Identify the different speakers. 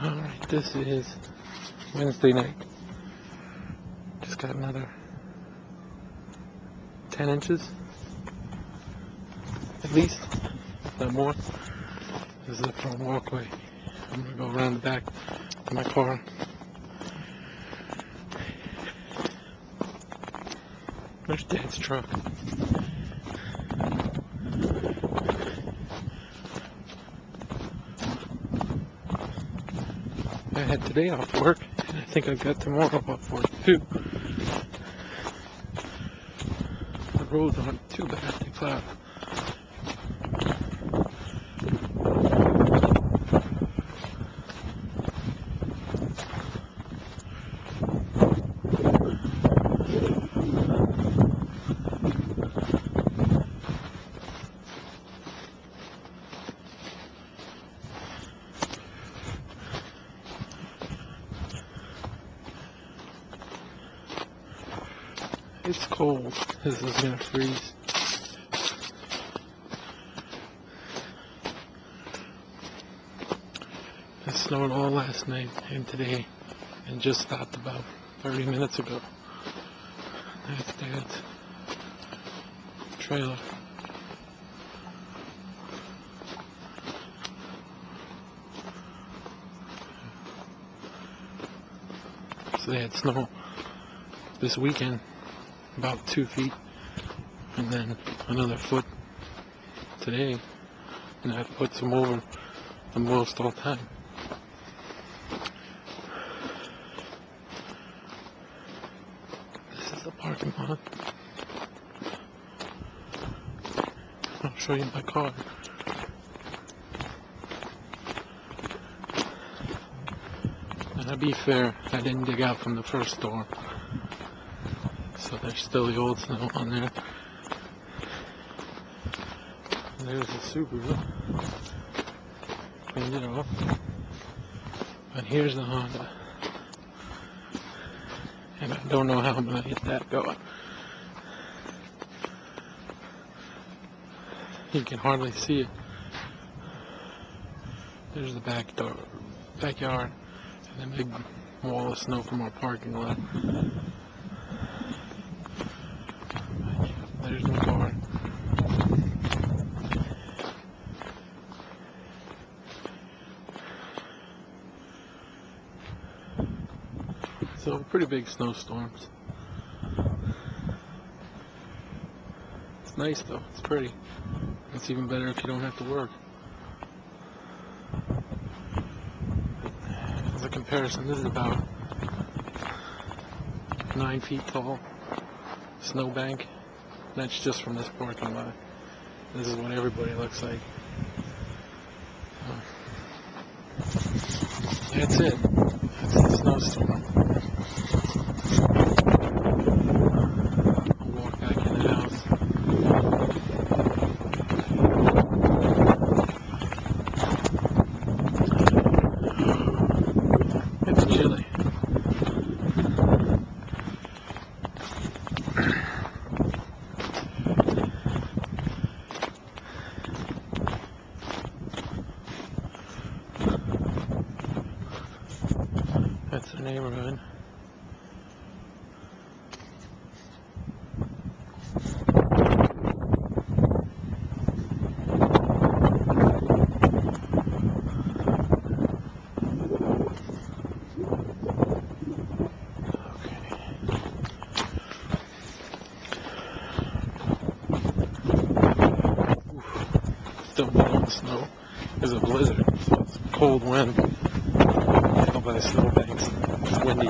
Speaker 1: Alright, this is Wednesday night. Just got another 10 inches, at least, if not more. This is the front walkway. I'm going to go around the back of my car. There's Dad's truck. I had today off work, and I think I've got tomorrow off work too. The roads aren't too bad to plow. It's cold. This is gonna freeze. It snowed all last night and today, and just stopped about 30 minutes ago. That's Dad's trailer. So they had snow this weekend, about 2 feet, and then another foot today, and that puts them over the most all time. This is the parking lot. I'll show you my car. And to be fair, I didn't dig out from the first storm, so there's still the old snow on there. And there's the Subaru. Cleaned it off. And here's the Honda. And I don't know how I'm going to get that going. You can hardly see it. There's the backyard, and a big wall of snow from our parking lot. There's my car. So pretty big snowstorms. It's nice though, it's pretty. It's even better if you don't have to work. As a comparison, this is about 9 feet tall snowbank. That's just from this parking lot. This is what everybody looks like. That's it. That's the snowstorm. I'll walk back in the house. It's chilly. That's the neighborhood. Still blowing snow. There's a blizzard, so it's a cold wind. Down by the snowbanks. It's windy.